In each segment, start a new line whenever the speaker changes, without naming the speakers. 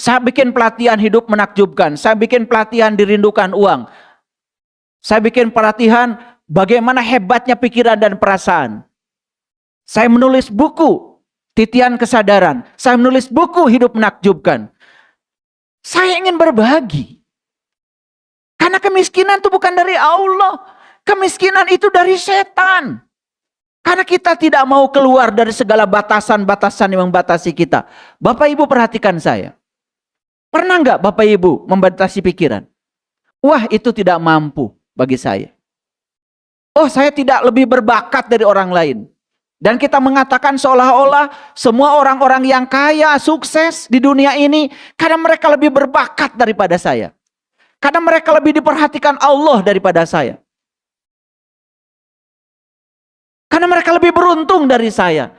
Saya bikin pelatihan hidup menakjubkan. Saya bikin pelatihan dirindukan uang. Saya bikin pelatihan bagaimana hebatnya pikiran dan perasaan. Saya menulis buku titian kesadaran. Saya menulis buku hidup menakjubkan. Saya ingin berbagi. Karena kemiskinan itu bukan dari Allah. Kemiskinan itu dari setan. Karena kita tidak mau keluar dari segala batasan-batasan yang membatasi kita. Bapak Ibu perhatikan saya. Pernah nggak Bapak Ibu membatasi pikiran? Wah, itu tidak mampu bagi saya. Oh, saya tidak lebih berbakat dari orang lain. Dan kita mengatakan seolah-olah semua orang-orang yang kaya, sukses di dunia ini karena mereka lebih berbakat daripada saya. Karena mereka lebih diperhatikan Allah daripada saya. Karena mereka lebih beruntung dari saya.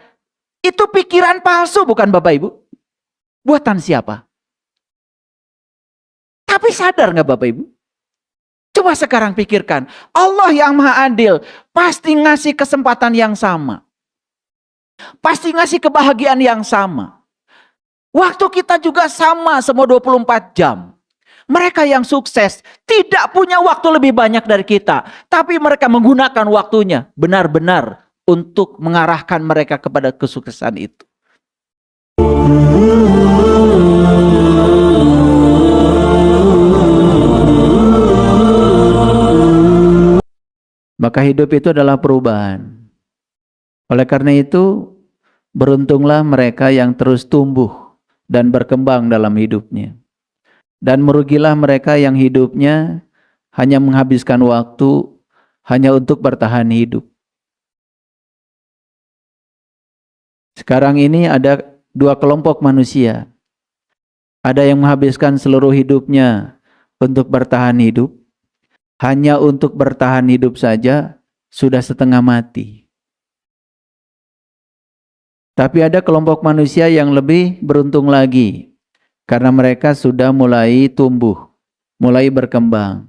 Itu pikiran palsu bukan Bapak Ibu? Buatan siapa? Tapi sadar nggak Bapak Ibu? Coba sekarang pikirkan. Allah yang maha adil pasti ngasih kesempatan yang sama. Pasti ngasih kebahagiaan yang sama. Waktu kita juga sama semua 24 jam. Mereka yang sukses tidak punya waktu lebih banyak dari kita. Tapi mereka menggunakan waktunya benar-benar untuk mengarahkan mereka kepada kesuksesan itu. Maka hidup itu adalah perubahan. Oleh karena itu, beruntunglah mereka yang terus tumbuh dan berkembang dalam hidupnya. Dan merugilah mereka yang hidupnya hanya menghabiskan waktu hanya untuk bertahan hidup. Sekarang ini ada dua kelompok manusia. Ada yang menghabiskan seluruh hidupnya untuk bertahan hidup. Hanya untuk bertahan hidup saja sudah setengah mati. Tapi ada kelompok manusia yang lebih beruntung lagi. Karena mereka sudah mulai tumbuh, mulai berkembang.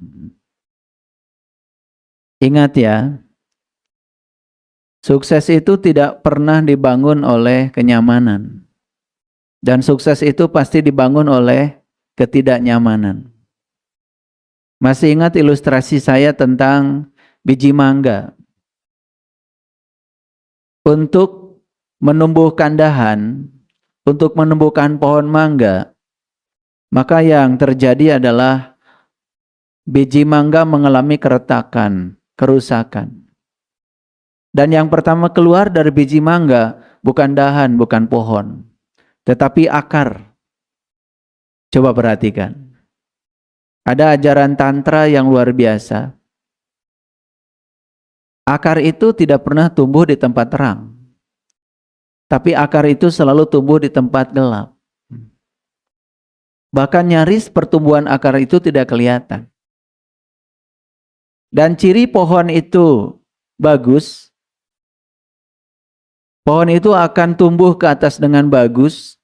Ingat ya, sukses itu tidak pernah dibangun oleh kenyamanan. Dan sukses itu pasti dibangun oleh ketidaknyamanan. Masih ingat ilustrasi saya tentang biji mangga? Untuk menumbuhkan dahan, untuk menumbuhkan pohon mangga, maka yang terjadi adalah biji mangga mengalami keretakan, kerusakan. Dan yang pertama keluar dari biji mangga bukan dahan, bukan pohon, tetapi akar. Coba perhatikan. Ada ajaran tantra yang luar biasa. Akar itu tidak pernah tumbuh di tempat terang. Tapi akar itu selalu tumbuh di tempat gelap. Bahkan nyaris pertumbuhan akar itu tidak kelihatan. Dan ciri pohon itu bagus. Pohon itu akan tumbuh ke atas dengan bagus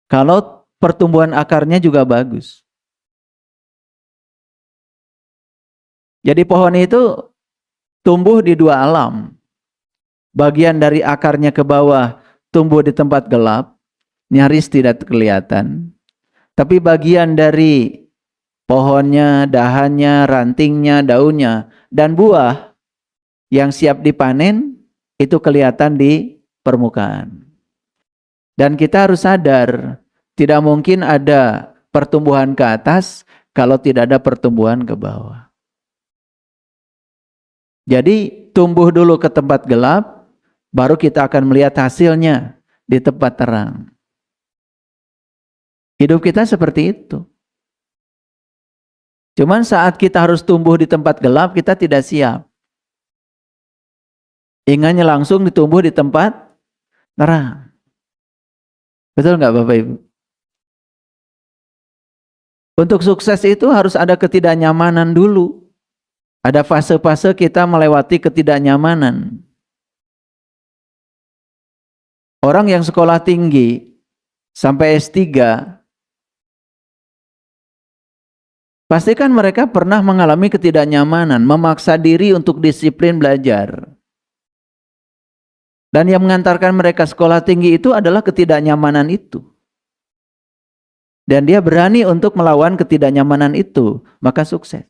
kalau pertumbuhan akarnya juga bagus. Jadi pohon itu tumbuh di dua alam. Bagian dari akarnya ke bawah tumbuh di tempat gelap, nyaris tidak kelihatan. Tapi bagian dari pohonnya, dahannya, rantingnya, daunnya, dan buah yang siap dipanen, itu kelihatan di permukaan. Dan kita harus sadar, tidak mungkin ada pertumbuhan ke atas kalau tidak ada pertumbuhan ke bawah. Jadi tumbuh dulu ke tempat gelap, baru kita akan melihat hasilnya di tempat terang. Hidup kita seperti itu. Cuman saat kita harus tumbuh di tempat gelap, kita tidak siap. Ingatnya langsung ditumbuh di tempat terang. Betul nggak Bapak Ibu? Untuk sukses itu harus ada ketidaknyamanan dulu. Ada fase-fase kita melewati ketidaknyamanan. Orang yang sekolah tinggi sampai S3, pastikan mereka pernah mengalami ketidaknyamanan, memaksa diri untuk disiplin belajar. Dan yang mengantarkan mereka sekolah tinggi itu adalah ketidaknyamanan itu. dan dia berani untuk melawan ketidaknyamanan itu, maka sukses.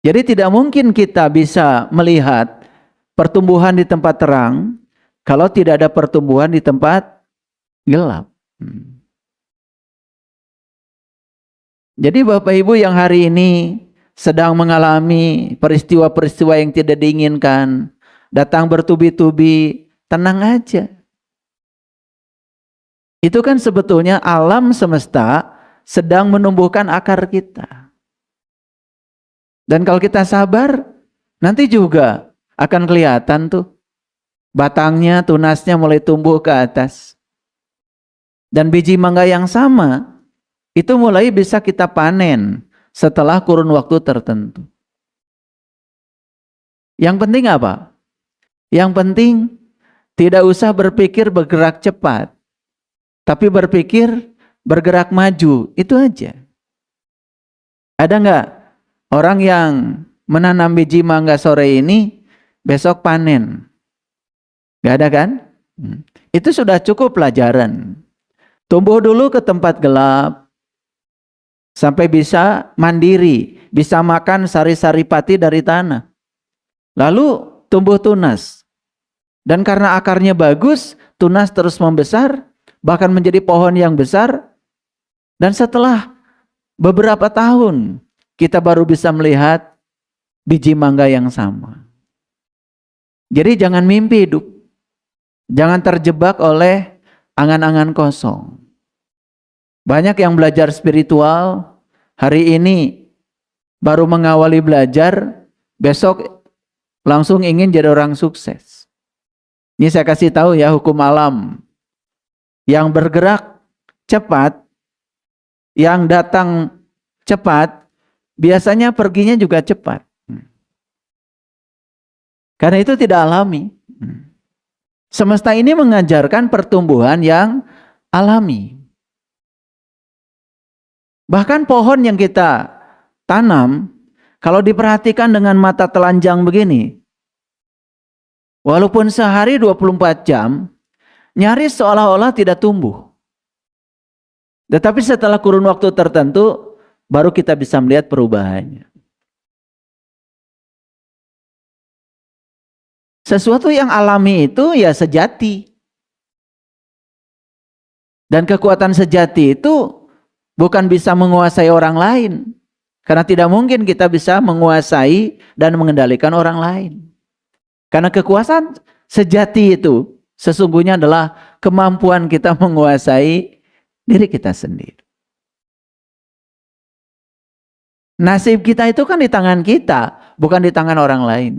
Jadi tidak mungkin kita bisa melihat pertumbuhan di tempat terang kalau tidak ada pertumbuhan di tempat gelap. Jadi Bapak Ibu yang hari ini sedang mengalami peristiwa-peristiwa yang tidak diinginkan, datang bertubi-tubi, tenang aja. Itu kan sebetulnya alam semesta sedang menumbuhkan akar kita. Dan kalau kita sabar, nanti juga akan kelihatan tuh batangnya, tunasnya mulai tumbuh ke atas. Dan biji mangga yang sama itu mulai bisa kita panen setelah kurun waktu tertentu. Yang penting apa? Yang penting tidak usah berpikir bergerak cepat, tapi berpikir bergerak maju, itu aja. Ada nggak orang yang menanam biji mangga sore ini, besok panen? Nggak ada kan? Itu sudah cukup pelajaran. Tumbuh dulu ke tempat gelap, sampai bisa mandiri, bisa makan sari-sari pati dari tanah. Lalu tumbuh tunas. Dan karena akarnya bagus, tunas terus membesar, bahkan menjadi pohon yang besar. Dan setelah beberapa tahun, kita baru bisa melihat biji mangga yang sama. Jadi jangan mimpi hidup. Jangan terjebak oleh angan-angan kosong. Banyak yang belajar spiritual, hari ini baru mengawali belajar, besok langsung ingin jadi orang sukses. Ini saya kasih tahu ya, hukum alam. Yang bergerak cepat, yang datang cepat, biasanya perginya juga cepat. Karena itu tidak alami. Semesta ini mengajarkan pertumbuhan yang alami. Bahkan pohon yang kita tanam, kalau diperhatikan dengan mata telanjang begini, walaupun sehari 24 jam, nyaris seolah-olah tidak tumbuh. Tetapi setelah kurun waktu tertentu, baru kita bisa melihat perubahannya. Sesuatu yang alami itu ya sejati. Dan kekuatan sejati itu bukan bisa menguasai orang lain. Karena tidak mungkin kita bisa menguasai dan mengendalikan orang lain. Karena kekuasaan sejati itu sesungguhnya adalah kemampuan kita menguasai diri kita sendiri. Nasib kita itu kan di tangan kita, bukan di tangan orang lain.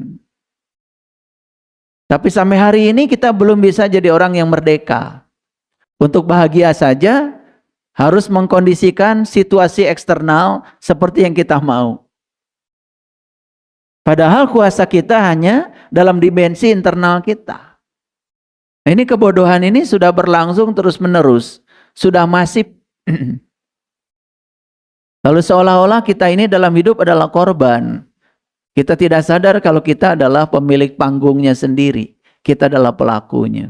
Tapi sampai hari ini kita belum bisa jadi orang yang merdeka. Untuk bahagia saja harus mengkondisikan situasi eksternal seperti yang kita mau. Padahal kuasa kita hanya dalam dimensi internal kita. Nah, ini kebodohan ini sudah berlangsung terus-menerus, sudah masif. Lalu seolah-olah kita ini dalam hidup adalah korban. Kita tidak sadar kalau kita adalah pemilik panggungnya sendiri. Kita adalah pelakunya.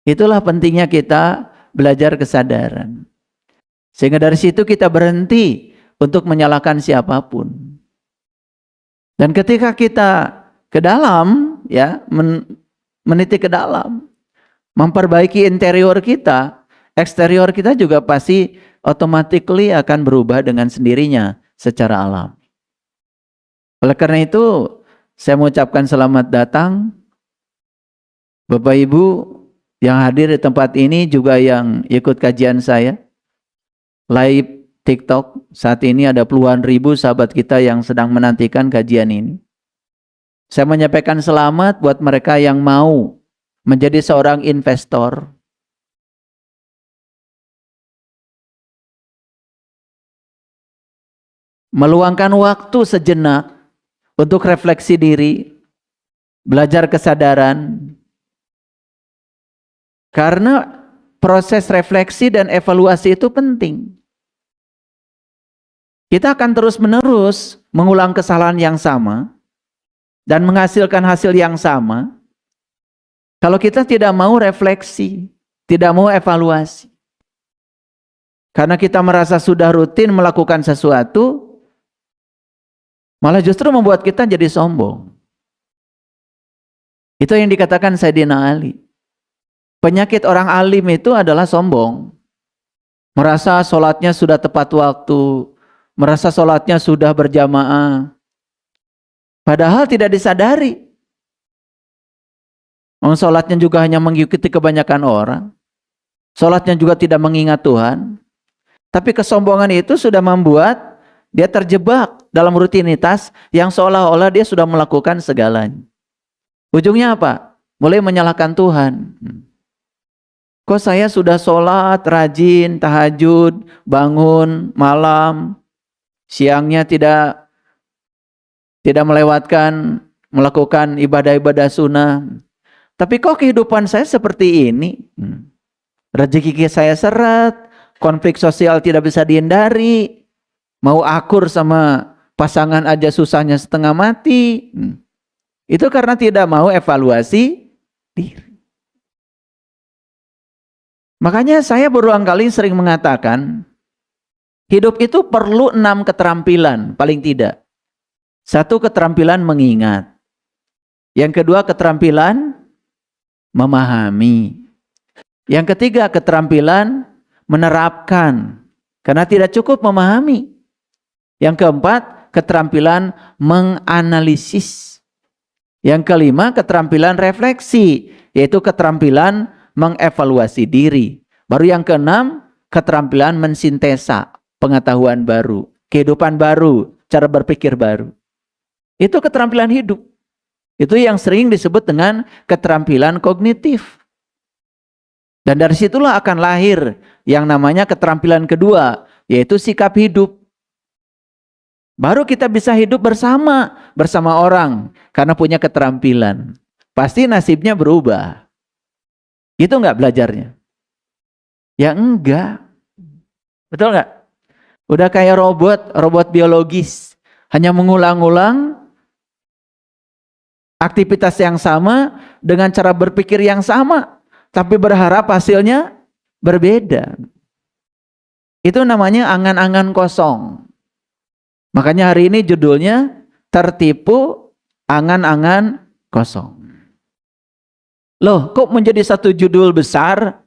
Itulah pentingnya kita belajar kesadaran. Sehingga dari situ kita berhenti untuk menyalahkan siapapun. Dan ketika kita ke dalam, ya, meniti ke dalam, memperbaiki interior kita, eksterior kita juga pasti automatically akan berubah dengan sendirinya secara alami. Oleh karena itu, saya mengucapkan selamat datang Bapak Ibu yang hadir di tempat ini, juga yang ikut kajian saya live TikTok. Saat ini ada puluhan ribu sahabat kita yang sedang menantikan kajian ini. Saya menyampaikan selamat buat mereka yang mau menjadi seorang investor. Meluangkan waktu sejenak untuk refleksi diri, belajar kesadaran. Karena proses refleksi dan evaluasi itu penting. Kita akan terus-menerus mengulang kesalahan yang sama dan menghasilkan hasil yang sama Kalau kita tidak mau refleksi, tidak mau evaluasi. Karena kita merasa sudah rutin melakukan sesuatu, malah justru membuat kita jadi sombong. Itu yang dikatakan Sayyidina Ali. Penyakit orang alim itu adalah sombong. Merasa sholatnya sudah tepat waktu, merasa sholatnya sudah berjamaah. Padahal tidak disadari. Sholatnya juga hanya mengikuti kebanyakan orang. Sholatnya juga tidak mengingat Tuhan. Tapi kesombongan itu sudah membuat dia terjebak dalam rutinitas yang seolah-olah dia sudah melakukan segalanya. Ujungnya apa? Mulai menyalahkan Tuhan. Kok saya sudah sholat, rajin, tahajud, bangun, malam, siangnya tidak melewatkan, melakukan ibadah-ibadah sunnah. Tapi kok kehidupan saya seperti ini? Rezeki saya seret, konflik sosial tidak bisa dihindari, mau akur sama pasangan aja susahnya setengah mati. Itu karena tidak mau evaluasi diri. Makanya saya berulang kali sering mengatakan, hidup itu perlu 6 keterampilan, paling tidak. 1, keterampilan mengingat. Yang kedua, keterampilan memahami. Yang ketiga, keterampilan menerapkan. Karena tidak cukup memahami. Yang keempat, keterampilan menganalisis. Yang kelima, keterampilan refleksi, yaitu keterampilan mengevaluasi diri. Baru yang keenam, keterampilan mensintesa, pengetahuan baru, kehidupan baru, cara berpikir baru. Itu keterampilan hidup. Itu yang sering disebut dengan keterampilan kognitif. Dan dari situlah akan lahir yang namanya keterampilan kedua, yaitu sikap hidup. Baru kita bisa hidup bersama orang karena punya keterampilan. Pasti nasibnya berubah. Gitu enggak belajarnya? Ya enggak. Betul enggak? Udah kayak robot biologis. Hanya mengulang-ulang aktivitas yang sama dengan cara berpikir yang sama. Tapi berharap hasilnya berbeda. Itu namanya angan-angan kosong. Makanya hari ini judulnya tertipu angan-angan kosong. Loh, kok menjadi satu judul besar?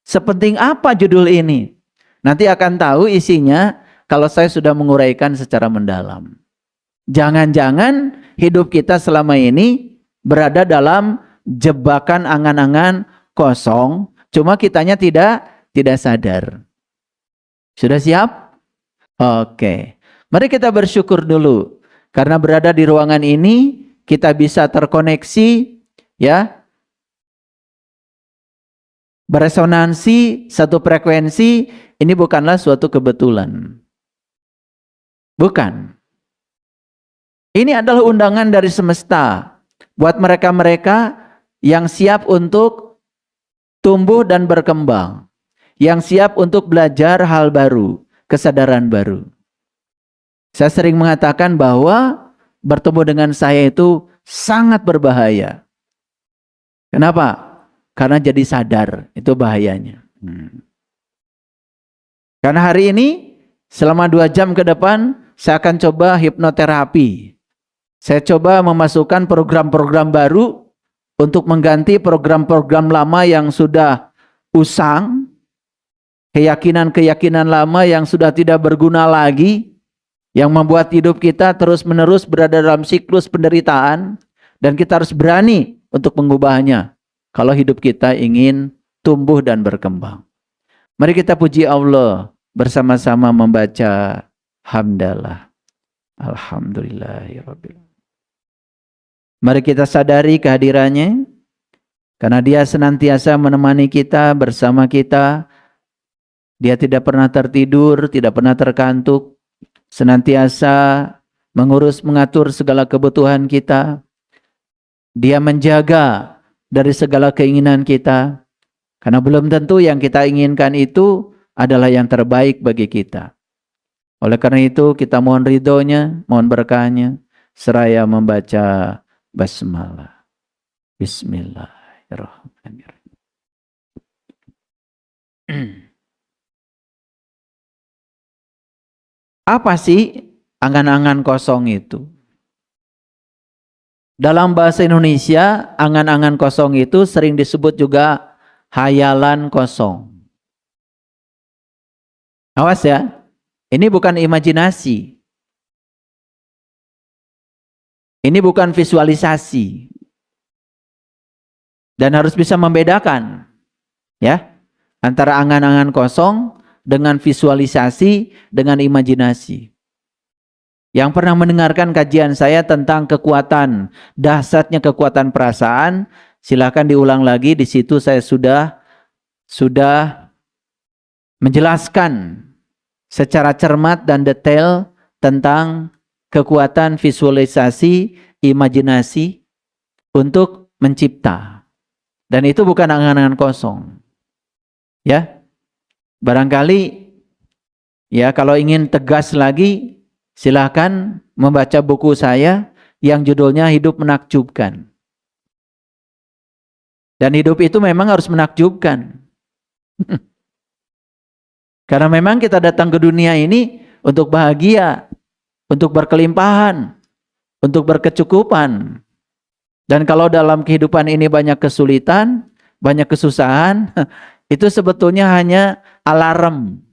Sepenting apa judul ini? Nanti akan tahu isinya kalau saya sudah menguraikan secara mendalam. Jangan-jangan hidup kita selama ini berada dalam jebakan angan-angan kosong, cuma kitanya tidak sadar. Sudah siap? Oke. Mari kita bersyukur dulu. Karena berada di ruangan ini, kita bisa terkoneksi, ya, beresonansi, satu frekuensi. Ini bukanlah suatu kebetulan. Bukan. Ini adalah undangan dari semesta. Buat mereka-mereka yang siap untuk tumbuh dan berkembang. Yang siap untuk belajar hal baru, kesadaran baru. Saya sering mengatakan bahwa bertemu dengan saya itu sangat berbahaya. Kenapa? Karena jadi sadar, itu bahayanya. Karena hari ini, selama 2 jam ke depan, saya akan coba hipnoterapi. Saya coba memasukkan program-program baru untuk mengganti program-program lama yang sudah usang, keyakinan-keyakinan lama yang sudah tidak berguna lagi, yang membuat hidup kita terus-menerus berada dalam siklus penderitaan, dan kita harus berani untuk mengubahnya kalau hidup kita ingin tumbuh dan berkembang. Mari kita puji Allah bersama-sama membaca hamdalah. Alhamdulillahirabbil. Mari kita sadari kehadirannya, karena dia senantiasa menemani kita, bersama kita. Dia tidak pernah tertidur, tidak pernah terkantuk, senantiasa mengurus, mengatur segala kebutuhan kita. Dia menjaga dari segala keinginan kita. Karena belum tentu yang kita inginkan itu adalah yang terbaik bagi kita. Oleh karena itu kita mohon ridhonya, mohon berkahnya, seraya membaca basmalah. Bismillah. Bismillahirrahmanirrahim. Apa sih angan-angan kosong itu? Dalam bahasa Indonesia, angan-angan kosong itu sering disebut juga hayalan kosong. Awas ya, ini bukan imajinasi. Ini bukan visualisasi. Dan harus bisa membedakan ya antara angan-angan kosong dengan visualisasi dengan imajinasi. Yang pernah mendengarkan kajian saya tentang kekuatan, dahsyatnya kekuatan perasaan, silakan diulang lagi. Di situ saya sudah menjelaskan secara cermat dan detail tentang kekuatan visualisasi, imajinasi untuk mencipta. Dan itu bukan angan-angan kosong. Ya. Barangkali ya kalau ingin tegas lagi, silakan membaca buku saya yang judulnya Hidup Menakjubkan. Dan hidup itu memang harus menakjubkan. Karena memang kita datang ke dunia ini untuk bahagia, untuk berkelimpahan, untuk berkecukupan. Dan kalau dalam kehidupan ini banyak kesulitan, banyak kesusahan, itu sebetulnya hanya alarm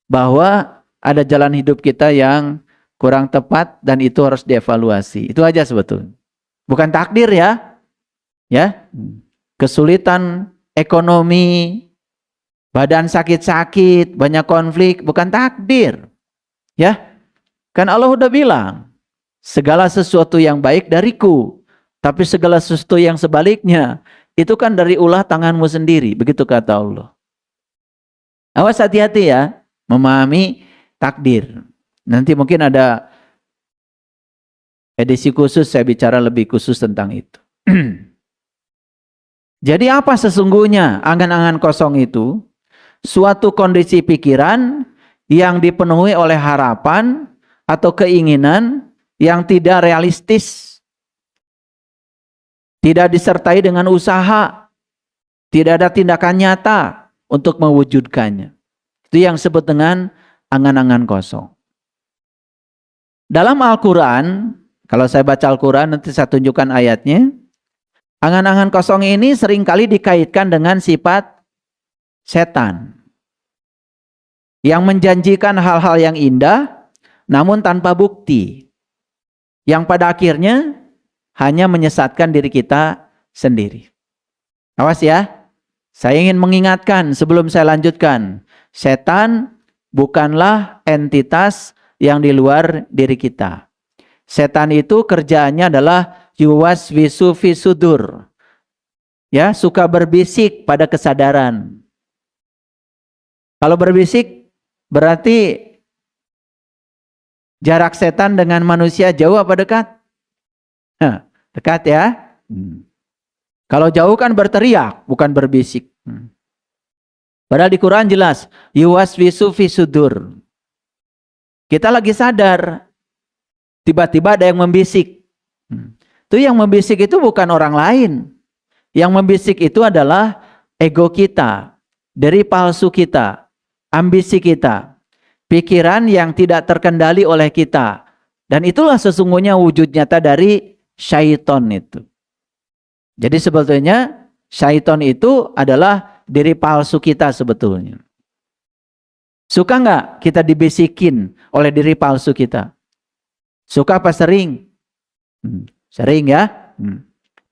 bahwa ada jalan hidup kita yang kurang tepat dan itu harus dievaluasi. Itu aja sebetulnya. Bukan takdir ya. Ya. Kesulitan ekonomi, badan sakit-sakit, banyak konflik, bukan takdir. Ya. Kan Allah udah bilang, segala sesuatu yang baik dariku, tapi segala sesuatu yang sebaliknya, itu kan dari ulah tanganmu sendiri. Begitu kata Allah. Awas hati-hati ya, memahami takdir. Nanti mungkin ada edisi khusus, saya bicara lebih khusus tentang itu. Jadi apa sesungguhnya angan-angan kosong itu? Suatu kondisi pikiran yang dipenuhi oleh harapan atau keinginan yang tidak realistis. Tidak disertai dengan usaha, tidak ada tindakan nyata untuk mewujudkannya. Itu yang disebut dengan angan-angan kosong. Dalam Al-Quran, kalau saya baca Al-Quran nanti saya tunjukkan ayatnya. Angan-angan kosong ini seringkali dikaitkan dengan sifat setan. Yang menjanjikan hal-hal yang indah, namun tanpa bukti. Yang pada akhirnya hanya menyesatkan diri kita sendiri. Awas ya, saya ingin mengingatkan sebelum saya lanjutkan. Setan bukanlah entitas yang di luar diri kita. Setan itu kerjaannya adalah yuwaswisu fi sudur. Ya, suka berbisik pada kesadaran. Kalau berbisik berarti jarak setan dengan manusia jauh apa dekat? Dekat ya. Kalau jauh kan berteriak, bukan berbisik. Padahal di Quran jelas, yuwaswisu fi sudur. Kita lagi sadar, tiba-tiba ada yang membisik. Itu yang membisik itu bukan orang lain. Yang membisik itu adalah ego kita, diri palsu kita, ambisi kita, pikiran yang tidak terkendali oleh kita. Dan itulah sesungguhnya wujud nyata dari syaiton itu. Jadi sebetulnya syaiton itu adalah diri palsu kita sebetulnya. Suka nggak kita dibisikin oleh diri palsu kita? Suka apa sering? Sering ya?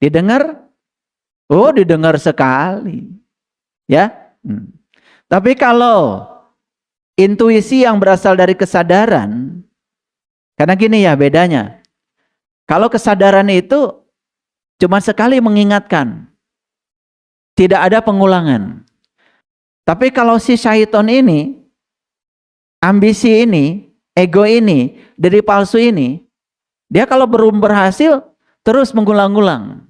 Didengar? Oh, didengar sekali. Ya? Tapi kalau intuisi yang berasal dari kesadaran, karena gini ya bedanya. Kalau kesadaran itu cuma sekali mengingatkan. Tidak ada pengulangan. Tapi kalau si syaiton ini, ambisi ini, ego ini, diri palsu ini, dia kalau belum berhasil, terus mengulang-ulang.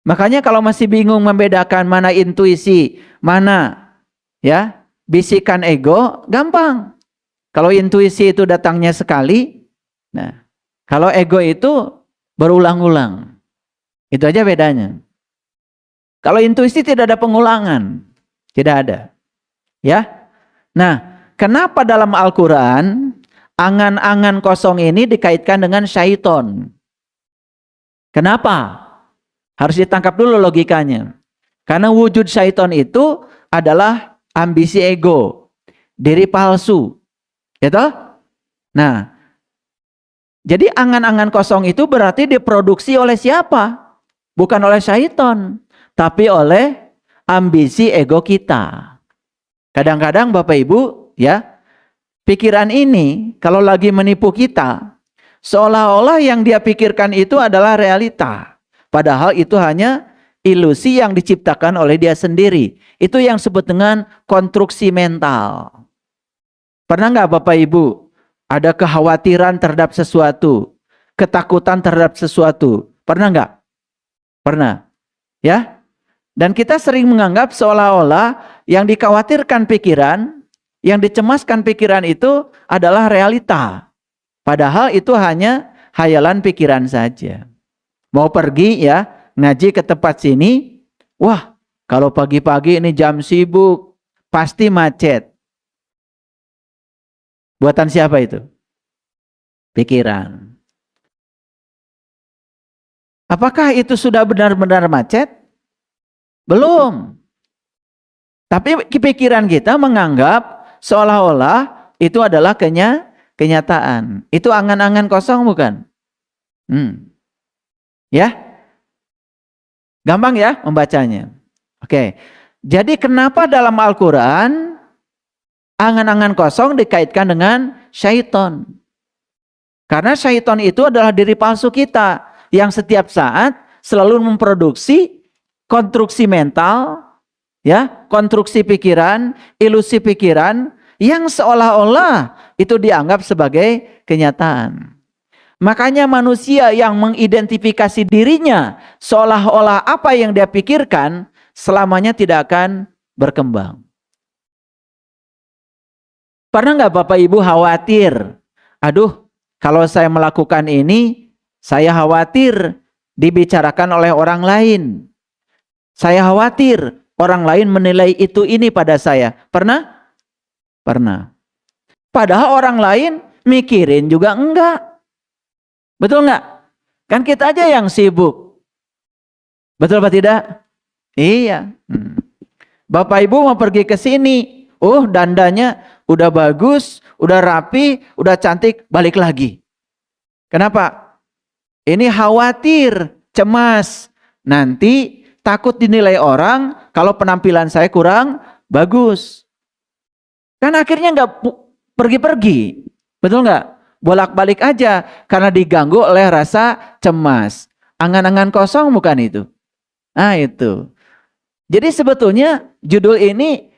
Makanya kalau masih bingung membedakan mana intuisi, mana ya bisikan ego, gampang. Kalau intuisi itu datangnya sekali, nah kalau ego itu berulang-ulang. Itu aja bedanya. Kalau intuisi tidak ada pengulangan. Tidak ada. Ya. Nah, kenapa dalam Al-Quran angan-angan kosong ini dikaitkan dengan syaiton? Kenapa? Harus ditangkap dulu logikanya. Karena wujud syaiton itu adalah ambisi ego, diri palsu. Gitu? Nah, jadi angan-angan kosong itu berarti diproduksi oleh siapa? Bukan oleh syaiton, tapi oleh ambisi ego kita. Kadang-kadang Bapak Ibu, ya, pikiran ini kalau lagi menipu kita, seolah-olah yang dia pikirkan itu adalah realita. Padahal itu hanya ilusi yang diciptakan oleh dia sendiri. Itu yang disebut dengan konstruksi mental. Pernah nggak Bapak Ibu ada kekhawatiran terhadap sesuatu, ketakutan terhadap sesuatu? Pernah nggak? Pernah. Ya? Dan kita sering menganggap seolah-olah yang dikhawatirkan pikiran, yang dicemaskan pikiran itu adalah realita. Padahal itu hanya hayalan pikiran saja. Mau pergi ya, ngaji ke tempat sini, wah kalau pagi-pagi ini jam sibuk, pasti macet. Buatan siapa itu? Pikiran. Apakah itu sudah benar-benar macet? Belum. Tapi pikiran kita menganggap seolah-olah itu adalah kenyataan. Itu angan-angan kosong bukan? Ya? Gampang ya membacanya. Oke. Jadi kenapa dalam Al-Quran angan-angan kosong dikaitkan dengan syaiton? Karena syaiton itu adalah diri palsu kita yang setiap saat selalu memproduksi konstruksi mental, ya, konstruksi pikiran, ilusi pikiran yang seolah-olah itu dianggap sebagai kenyataan. Makanya manusia yang mengidentifikasi dirinya seolah-olah apa yang dia pikirkan selamanya tidak akan berkembang. Pernah nggak Bapak Ibu khawatir? Aduh, kalau saya melakukan ini, saya khawatir dibicarakan oleh orang lain. Saya khawatir orang lain menilai itu ini pada saya. Pernah? Pernah. Padahal orang lain mikirin juga enggak. Betul enggak? Kan kita aja yang sibuk. Betul apa tidak? Iya. Bapak Ibu mau pergi ke sini. Dandanya udah bagus, udah rapi, udah cantik, balik lagi. Kenapa? Ini khawatir, cemas. Nanti takut dinilai orang kalau penampilan saya kurang bagus. Kan akhirnya nggak pergi-pergi. Betul nggak? Bolak-balik aja karena diganggu oleh rasa cemas. Angan-angan kosong bukan itu? Nah itu. Jadi sebetulnya judul ini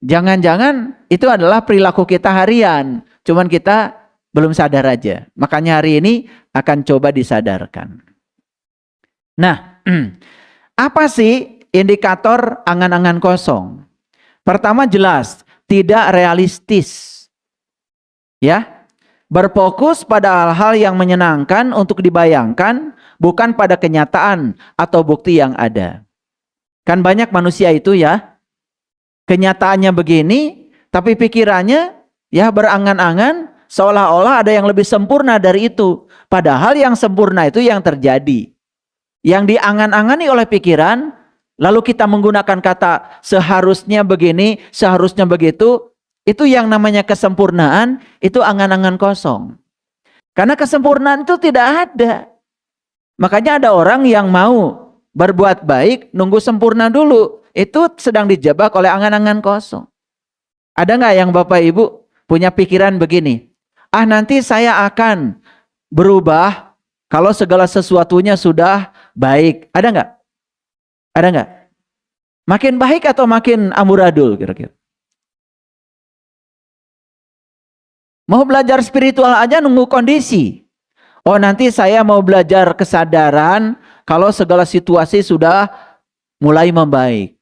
jangan-jangan itu adalah perilaku kita harian. Cuman kita belum sadar aja. Makanya hari ini akan coba disadarkan. Nah, apa sih indikator angan-angan kosong? Pertama jelas, tidak realistis. Ya. Berfokus pada hal-hal yang menyenangkan untuk dibayangkan, bukan pada kenyataan atau bukti yang ada. Kan banyak manusia itu ya, kenyataannya begini, tapi pikirannya ya berangan-angan seolah-olah ada yang lebih sempurna dari itu. Padahal yang sempurna itu yang terjadi. Yang diangan-angani oleh pikiran, lalu kita menggunakan kata seharusnya begini, seharusnya begitu, itu yang namanya kesempurnaan, itu angan-angan kosong. Karena kesempurnaan itu tidak ada. Makanya ada orang yang mau berbuat baik, nunggu sempurna dulu. Itu sedang dijebak oleh angan-angan kosong. Ada nggak yang Bapak Ibu punya pikiran begini? Nanti saya akan berubah kalau segala sesuatunya sudah baik. Ada nggak? Ada nggak? Makin baik atau makin amburadul kira-kira? Mau belajar spiritual aja nunggu kondisi. Nanti saya mau belajar kesadaran kalau segala situasi sudah mulai membaik.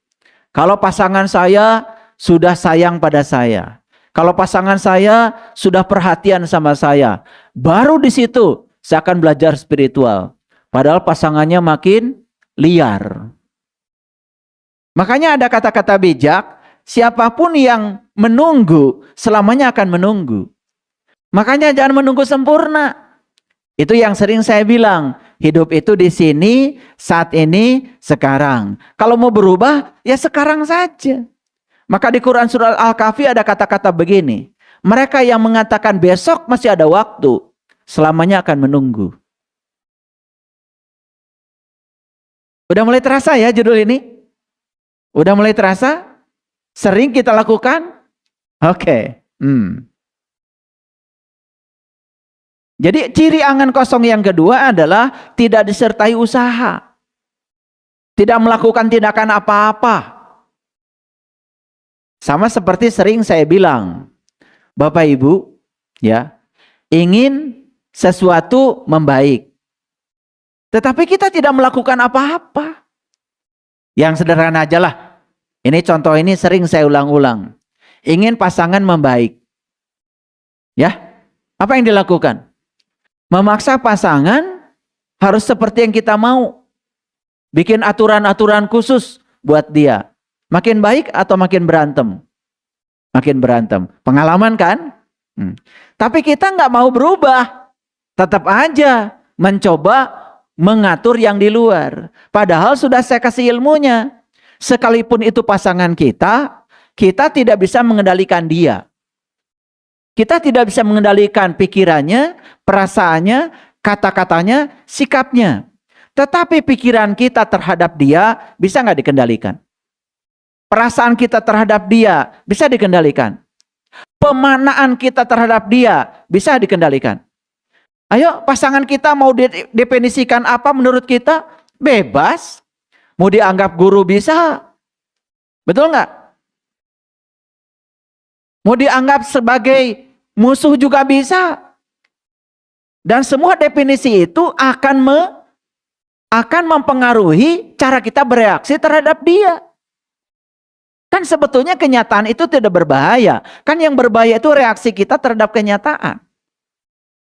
Kalau pasangan saya sudah sayang pada saya. Kalau pasangan saya sudah perhatian sama saya. Baru di situ saya akan belajar spiritual. Padahal pasangannya makin liar. Makanya ada kata-kata bijak, siapapun yang menunggu, selamanya akan menunggu. Makanya jangan menunggu sempurna. Itu yang sering saya bilang, hidup itu di sini, saat ini, sekarang. Kalau mau berubah, ya sekarang saja. Maka di Quran surah Al-Kahfi ada kata-kata begini, mereka yang mengatakan besok masih ada waktu, selamanya akan menunggu. Udah mulai terasa ya judul ini? Udah mulai terasa? Sering kita lakukan? Oke. Jadi ciri angan kosong yang kedua adalah tidak disertai usaha. Tidak melakukan tindakan apa-apa. Sama seperti sering saya bilang, Bapak Ibu, ya, ingin sesuatu membaik. Tetapi kita tidak melakukan apa-apa. Yang sederhana aja lah. Ini contoh ini sering saya ulang-ulang. Ingin pasangan membaik. Ya, apa yang dilakukan? Memaksa pasangan harus seperti yang kita mau. Bikin aturan-aturan khusus buat dia. Makin baik atau makin berantem? Makin berantem. Pengalaman kan? Tapi kita nggak mau berubah. Tetap aja mencoba mengatur yang di luar. Padahal sudah saya kasih ilmunya. Sekalipun itu pasangan kita, kita tidak bisa mengendalikan dia. Kita tidak bisa mengendalikan pikirannya, perasaannya, kata-katanya, sikapnya. Tetapi pikiran kita terhadap dia bisa nggak dikendalikan? Perasaan kita terhadap dia bisa dikendalikan. Pemaknaan kita terhadap dia bisa dikendalikan. Ayo pasangan kita mau definisikan apa menurut kita? Bebas. Mau dianggap guru bisa. Betul nggak? Mau dianggap sebagai musuh juga bisa. Dan semua definisi itu akan mempengaruhi cara kita bereaksi terhadap dia. Kan sebetulnya kenyataan itu tidak berbahaya. Kan yang berbahaya itu reaksi kita terhadap kenyataan.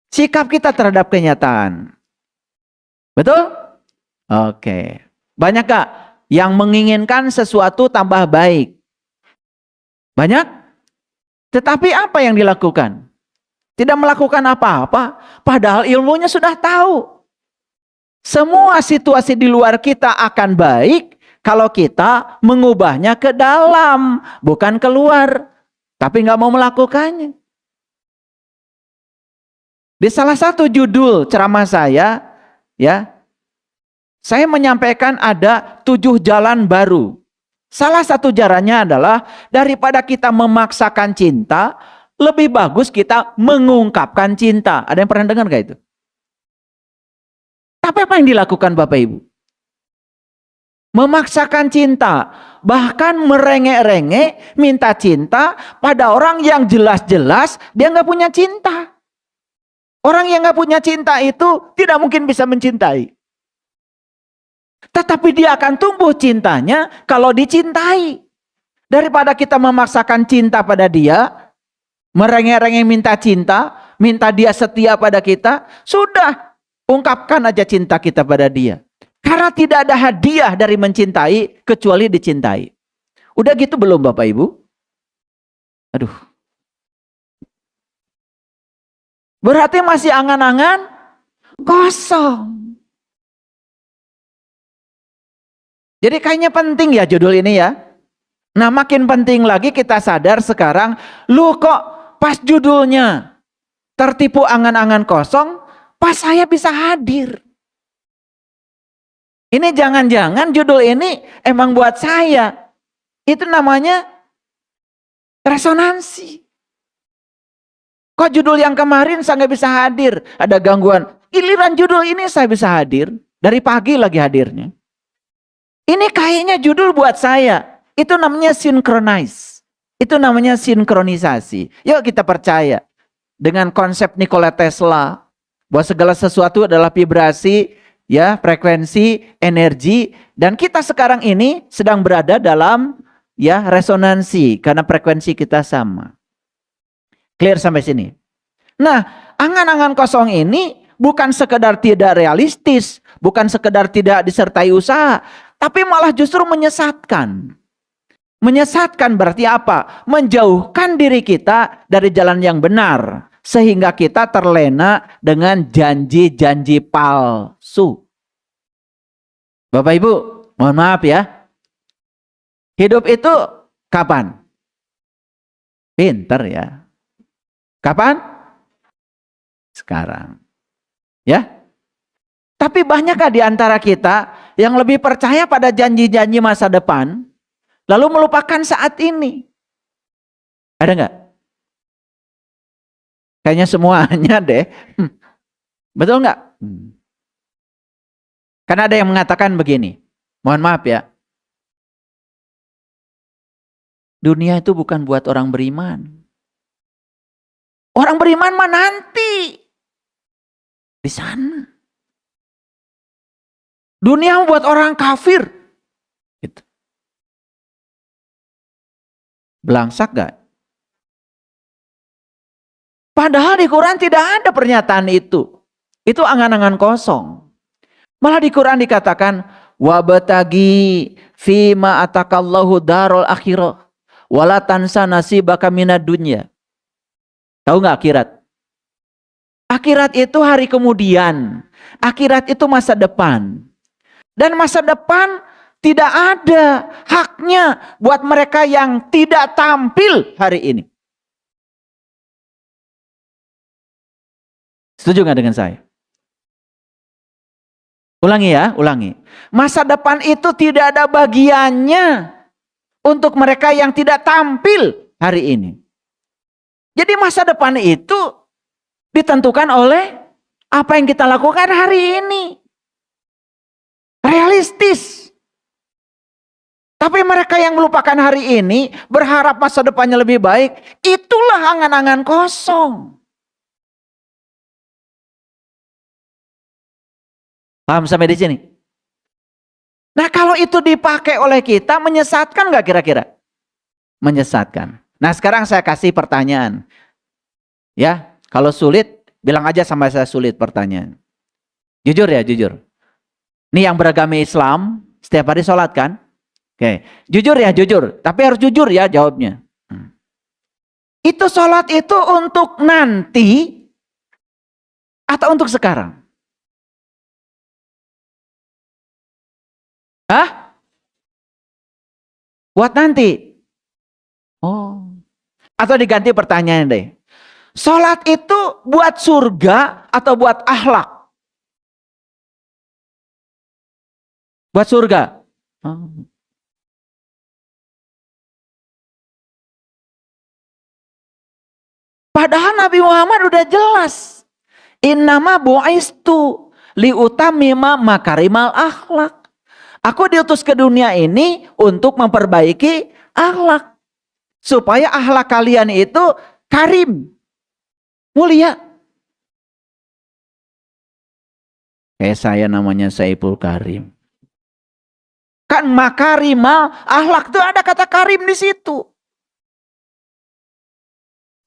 Sikap kita terhadap kenyataan. Betul? Oke. Banyak gak yang menginginkan sesuatu tambah baik? Banyak? Tetapi apa yang dilakukan? Tidak melakukan apa-apa. Padahal ilmunya sudah tahu. Semua situasi di luar kita akan baik kalau kita mengubahnya ke dalam, bukan keluar. Tapi nggak mau melakukannya. Di salah satu judul ceramah saya, ya, saya menyampaikan ada 7 jalan baru. Salah satu jalannya adalah daripada kita memaksakan cinta, lebih bagus kita mengungkapkan cinta. Ada yang pernah dengar gak itu? Tapi apa yang dilakukan Bapak Ibu? Memaksakan cinta, bahkan merengek-rengek minta cinta pada orang yang jelas-jelas dia nggak punya cinta. Orang yang nggak punya cinta itu tidak mungkin bisa mencintai. Tetapi dia akan tumbuh cintanya kalau dicintai. Daripada kita memaksakan cinta pada dia, merengek-rengek minta cinta, minta dia setia pada kita, sudah ungkapkan aja cinta kita pada dia. Karena tidak ada hadiah dari mencintai kecuali dicintai. Udah gitu belum Bapak Ibu? Aduh. Berarti masih angan-angan kosong. Jadi kayaknya penting ya judul ini ya. Nah makin penting lagi kita sadar sekarang, lu kok pas judulnya tertipu angan-angan kosong, pas saya bisa hadir. Ini jangan-jangan judul ini emang buat saya. Itu namanya resonansi. Kok judul yang kemarin saya nggak bisa hadir, ada gangguan. Giliran judul ini saya bisa hadir, dari pagi lagi hadirnya. Ini kayaknya judul buat saya. Itu namanya synchronize. Itu namanya sinkronisasi. Yuk kita percaya dengan konsep Nikola Tesla bahwa segala sesuatu adalah vibrasi, ya, frekuensi, energi, dan kita sekarang ini sedang berada dalam ya resonansi karena frekuensi kita sama. Clear sampai sini. Nah, angan-angan kosong ini bukan sekedar tidak realistis, bukan sekedar tidak disertai usaha, tapi malah justru menyesatkan. Menyesatkan berarti apa? Menjauhkan diri kita dari jalan yang benar. Sehingga kita terlena dengan janji-janji palsu. Bapak Ibu, mohon maaf ya. Hidup itu kapan? Pinter ya. Kapan? Sekarang. Ya. Tapi banyakkah di antara kita yang lebih percaya pada janji-janji masa depan, lalu melupakan saat ini? Ada nggak? Kayaknya semuanya deh. Betul nggak? Karena ada yang mengatakan begini. Mohon maaf ya. Dunia itu bukan buat orang beriman. Orang beriman mah nanti. Di sana. Dunia buat orang kafir. Gitu. Belangsak gak? Padahal di Quran tidak ada pernyataan itu. Itu angan-angan kosong. Malah di Quran dikatakan, wabtagi fima atakallahu darul akhirah wala tansa nasibaka minad dunya. Tahu nggak akhirat? Akhirat itu hari kemudian. Akhirat itu masa depan. Dan masa depan tidak ada haknya buat mereka yang tidak tampil hari ini. Setuju nggak dengan saya? Ulangi ya, ulangi. Masa depan itu tidak ada bagiannya untuk mereka yang tidak tampil hari ini. Jadi masa depan itu ditentukan oleh apa yang kita lakukan hari ini. Realistis. Tapi mereka yang melupakan hari ini, berharap masa depannya lebih baik, itulah angan-angan kosong. Paham sampai di sini? Nah, kalau itu dipakai oleh kita, menyesatkan nggak kira-kira? Menyesatkan. Nah, sekarang saya kasih pertanyaan. Ya, kalau sulit, bilang aja sama saya sulit pertanyaan. Jujur ya, jujur. Ini yang beragama Islam, setiap hari sholat kan? Oke, jujur ya, jujur. Tapi harus jujur ya jawabnya. Itu sholat itu untuk nanti atau untuk sekarang? Hah? Buat nanti? Oh. Atau diganti pertanyaan deh. Sholat itu buat surga atau buat akhlak? Buat surga. Oh. Padahal Nabi Muhammad udah jelas. Innama bu'istu liutamima makarimal akhlak. Aku diutus ke dunia ini untuk memperbaiki akhlak. Supaya akhlak kalian itu karim. Mulia. Kayak saya namanya Saiful Karim. Kan makarimal akhlak itu ada kata karim di situ.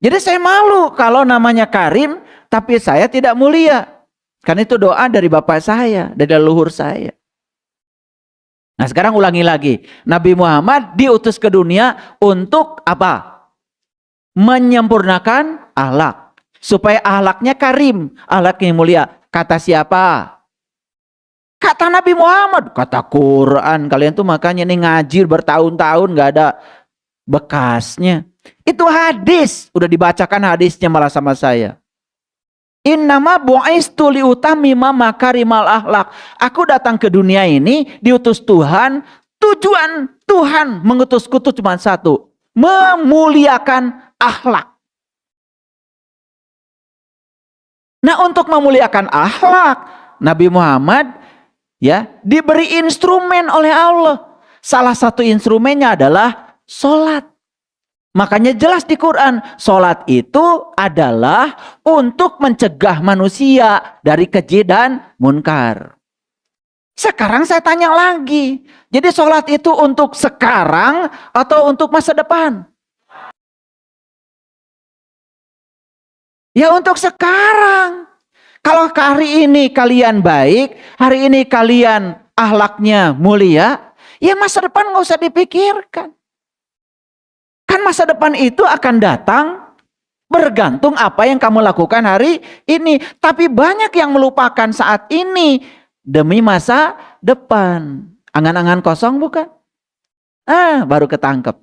Jadi saya malu kalau namanya Karim, tapi saya tidak mulia. Karena itu doa dari bapak saya, dari leluhur saya. Nah sekarang ulangi lagi. Nabi Muhammad diutus ke dunia untuk apa? Menyempurnakan akhlak. Supaya akhlaknya karim, akhlaknya mulia. Kata siapa? Kata Nabi Muhammad. Kata Quran. Kalian tuh makanya nih ngaji bertahun-tahun gak ada bekasnya. Itu hadis, udah dibacakan hadisnya malah sama saya. Innama bu'istu liutamima makarimal akhlak. Aku datang ke dunia ini diutus Tuhan, tujuan Tuhan mengutusku itu cuma satu, memuliakan akhlak. Nah, untuk memuliakan akhlak, Nabi Muhammad ya diberi instrumen oleh Allah. Salah satu instrumennya adalah sholat. Makanya jelas di Quran, sholat itu adalah untuk mencegah manusia dari keji dan munkar. Sekarang saya tanya lagi, jadi sholat itu untuk sekarang atau untuk masa depan? Ya untuk sekarang. Kalau hari ini kalian baik, hari ini kalian akhlaknya mulia, ya masa depan nggak usah dipikirkan. masa depan itu akan datang bergantung apa yang kamu lakukan hari ini. Tapi banyak yang melupakan saat ini demi masa depan. Angan-angan kosong bukan? Baru ketangkep.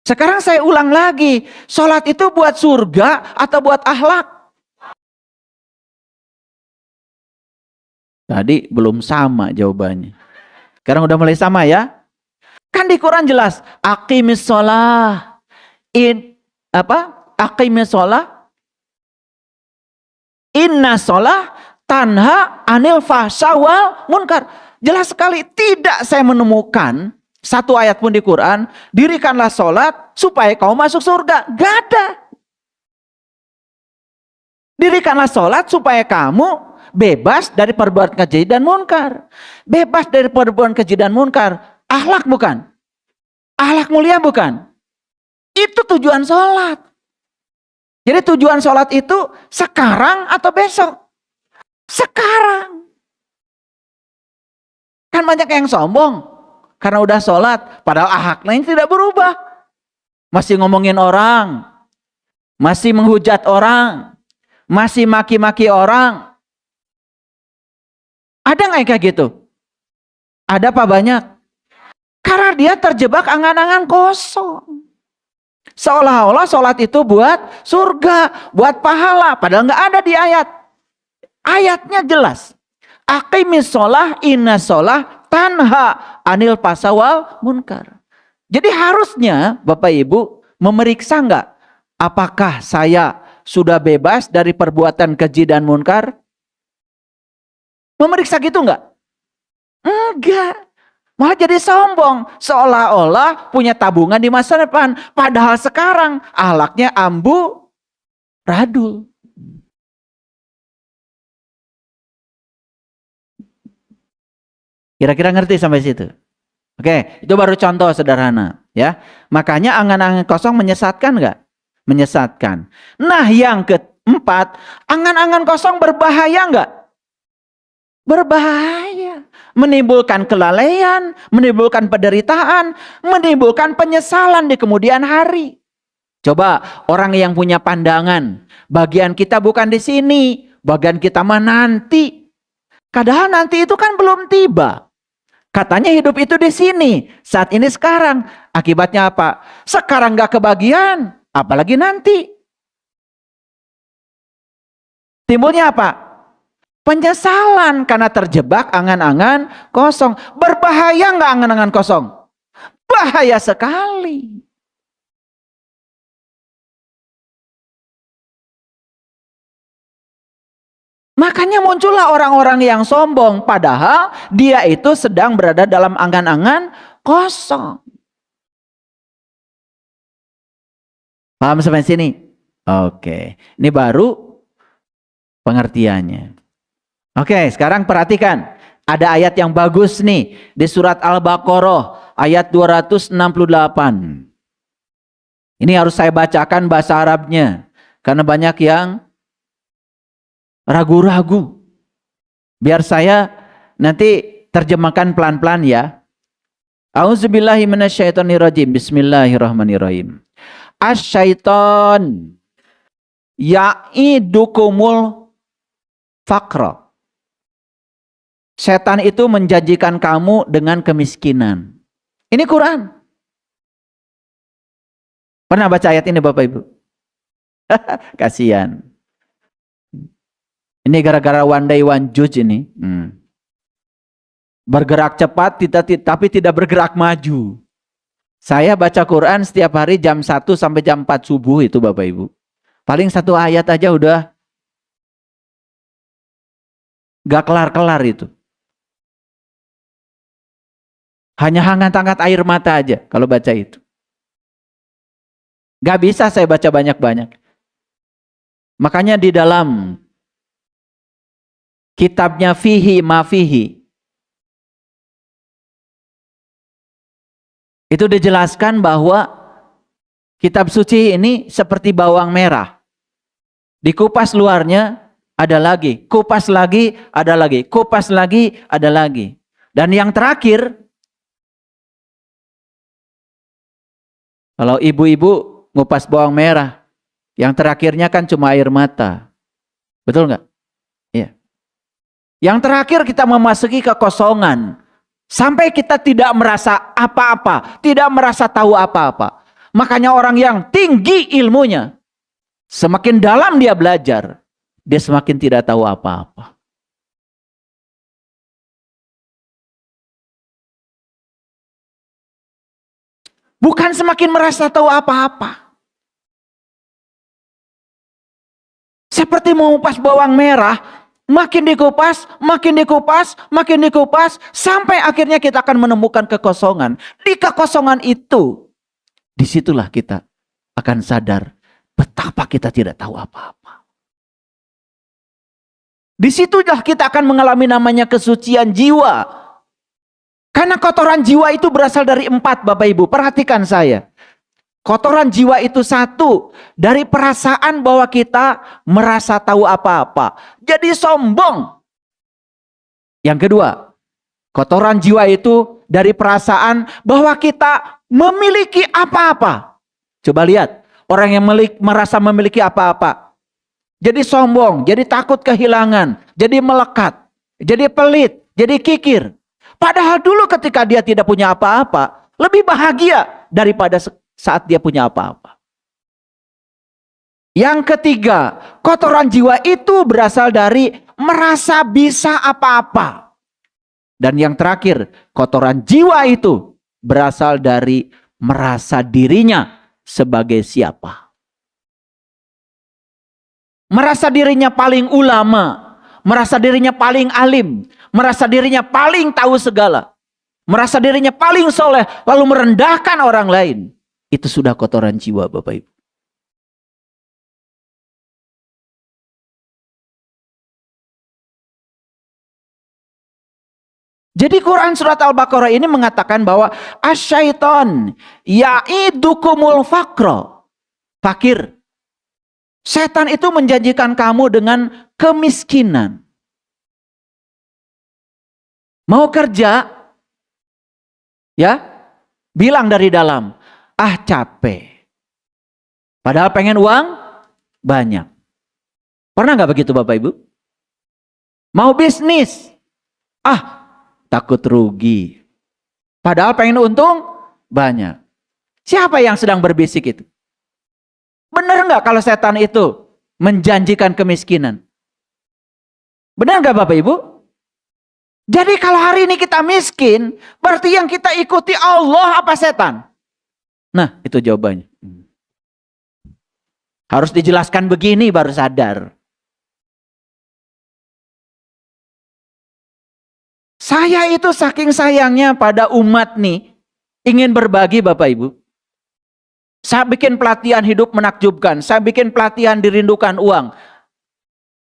Sekarang saya ulang lagi. Sholat itu buat surga atau buat akhlak? Tadi belum sama jawabannya. Sekarang udah mulai sama ya? Kan di Quran jelas. Aqimis sholah. Aqimis sholah. Inna sholah tanha anil fahsya wal munkar. Jelas sekali tidak saya menemukan satu ayat pun di Quran, dirikanlah sholat supaya kau masuk surga. Gak ada. Dirikanlah sholat supaya kamu bebas dari perbuatan keji dan munkar. Bebas dari perbuatan keji dan munkar. Akhlak bukan? Akhlak mulia bukan? Itu tujuan sholat. Jadi tujuan sholat itu sekarang atau besok? Sekarang. Kan banyak yang sombong karena udah sholat, padahal akhlaknya tidak berubah. Masih ngomongin orang, masih menghujat orang, masih maki-maki orang. Ada nggak kayak gitu? Ada apa banyak? Karena dia terjebak angan-angan kosong. Seolah-olah sholat itu buat surga, buat pahala. Padahal nggak ada di ayat. Ayatnya jelas. Aqimis sholah inna sholah tanha anil pasawal munkar. Jadi harusnya Bapak Ibu memeriksa nggak? Apakah saya sudah bebas dari perbuatan keji dan munkar? Memeriksa gitu nggak? Enggak. Malah jadi sombong. Seolah-olah punya tabungan di masa depan. Padahal sekarang akhlaknya ambu radul. Kira-kira ngerti sampai situ? Oke, itu baru contoh sederhana. Ya, makanya angan-angan kosong menyesatkan nggak? Menyesatkan. Nah, yang keempat, angan-angan kosong berbahaya nggak? Berbahaya. Menimbulkan kelalaian, menimbulkan penderitaan, menimbulkan penyesalan di kemudian hari. Coba orang yang punya pandangan, bagian kita bukan di sini, bagian kita mah nanti. Padahal nanti itu kan belum tiba. Katanya hidup itu di sini, saat ini sekarang. Akibatnya apa? Sekarang gak kebagian, apalagi nanti. Timbulnya apa? Penyesalan karena terjebak angan-angan kosong. Berbahaya gak angan-angan kosong? Bahaya sekali. Makanya muncullah orang-orang yang sombong. Padahal dia itu sedang berada dalam angan-angan kosong. Paham sampai sini? Oke. Ini baru pengertiannya. Oke, sekarang perhatikan. Ada ayat yang bagus nih. Di surat Al-Baqarah. Ayat 268. Ini harus saya bacakan bahasa Arabnya. Karena banyak yang ragu-ragu. Biar saya nanti terjemahkan pelan-pelan ya. A'udzubillahi minasyaitonirrajim. Bismillahirrahmanirrahim. Asyaiton ya'idukumul faqra. Setan itu menjanjikan kamu dengan kemiskinan. Ini Quran. Pernah baca ayat ini Bapak Ibu? Kasihan. Ini gara-gara one day one judge ini. Bergerak cepat tapi tidak bergerak maju. Saya baca Quran setiap hari jam 1 sampai jam 4 subuh itu Bapak Ibu. Paling satu ayat aja udah gak kelar-kelar itu. Hanya hangat-hangat air mata aja kalau baca itu. Gak bisa saya baca banyak-banyak. Makanya di dalam kitabnya Fihi Ma Fihi itu dijelaskan bahwa kitab suci ini seperti bawang merah. Dikupas luarnya ada lagi, kupas lagi ada lagi, kupas lagi ada lagi. Dan yang terakhir Kalau ibu-ibu ngupas bawang merah, yang terakhirnya kan cuma air mata. Betul nggak? Iya. Yang terakhir kita memasuki kekosongan. Sampai kita tidak merasa apa-apa, tidak merasa tahu apa-apa. Makanya orang yang tinggi ilmunya, semakin dalam dia belajar, dia semakin tidak tahu apa-apa. Bukan semakin merasa tahu apa-apa. Seperti mengupas bawang merah, makin dikupas, makin dikupas, makin dikupas, sampai akhirnya kita akan menemukan kekosongan. Di kekosongan itu, disitulah kita akan sadar betapa kita tidak tahu apa-apa. Disitulah kita akan mengalami namanya kesucian jiwa. Karena kotoran jiwa itu berasal dari 4, Bapak Ibu. Perhatikan saya. Kotoran jiwa itu 1, dari perasaan bahwa kita merasa tahu apa-apa. Jadi sombong. Yang kedua, kotoran jiwa itu dari perasaan bahwa kita memiliki apa-apa. Coba lihat, orang yang merasa memiliki apa-apa. Jadi sombong, jadi takut kehilangan, jadi melekat, jadi pelit, jadi kikir. Padahal dulu ketika dia tidak punya apa-apa, lebih bahagia daripada saat dia punya apa-apa. Yang ketiga, kotoran jiwa itu berasal dari merasa bisa apa-apa. Dan yang terakhir, kotoran jiwa itu berasal dari merasa dirinya sebagai siapa. Merasa dirinya paling ulama, merasa dirinya paling alim, merasa dirinya paling tahu segala, merasa dirinya paling soleh, lalu merendahkan orang lain. Itu sudah kotoran jiwa, Bapak Ibu. Jadi Quran surat Al-Baqarah ini mengatakan bahwa asyaiton ya'idukumul faqra. Fakir. Setan itu menjanjikan kamu dengan kemiskinan. Mau kerja? Ya? Bilang dari dalam, ah capek. Padahal pengen uang banyak. Pernah nggak begitu Bapak Ibu? Mau bisnis? Ah, takut rugi. Padahal pengen untung banyak. Siapa yang sedang berbisik itu? Benar nggak kalau setan itu menjanjikan kemiskinan? Benar nggak Bapak Ibu? Jadi kalau hari ini kita miskin, berarti yang kita ikuti Allah apa setan? Nah, itu jawabannya. Harus dijelaskan begini baru sadar. Saya itu saking sayangnya pada umat nih, ingin berbagi Bapak Ibu. Saya bikin pelatihan hidup menakjubkan, saya bikin pelatihan dirindukan uang.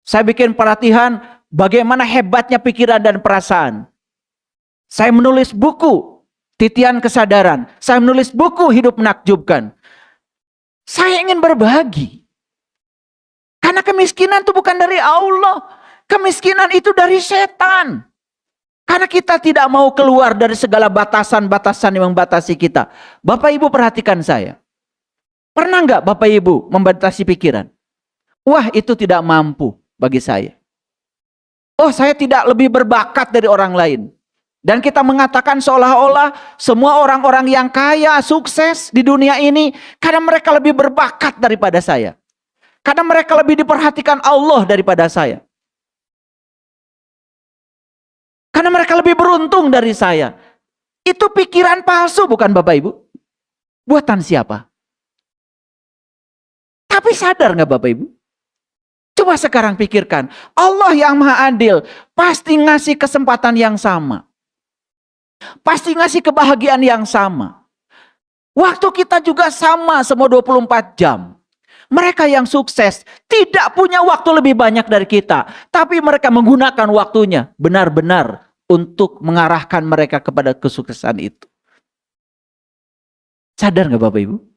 Saya bikin pelatihan bagaimana hebatnya pikiran dan perasaan. Saya menulis buku Titian Kesadaran, saya menulis buku Hidup Menakjubkan. Saya ingin berbagi. Karena kemiskinan itu bukan dari Allah, kemiskinan itu dari setan. Karena kita tidak mau keluar dari segala batasan-batasan yang membatasi kita. Bapak Ibu perhatikan saya. Pernah nggak Bapak Ibu membatasi pikiran? Wah, itu tidak mampu bagi saya. Oh, saya tidak lebih berbakat dari orang lain. Dan kita mengatakan seolah-olah semua orang-orang yang kaya, sukses di dunia ini karena mereka lebih berbakat daripada saya. Karena mereka lebih diperhatikan Allah daripada saya. Karena mereka lebih beruntung dari saya. Itu pikiran palsu bukan Bapak Ibu? Buatan siapa? Tapi sadar nggak Bapak Ibu? Coba sekarang pikirkan. Allah yang maha adil pasti ngasih kesempatan yang sama. Pasti ngasih kebahagiaan yang sama. Waktu kita juga sama semua 24 jam. Mereka yang sukses tidak punya waktu lebih banyak dari kita. Tapi mereka menggunakan waktunya benar-benar untuk mengarahkan mereka kepada kesuksesan itu. Sadar nggak Bapak Ibu?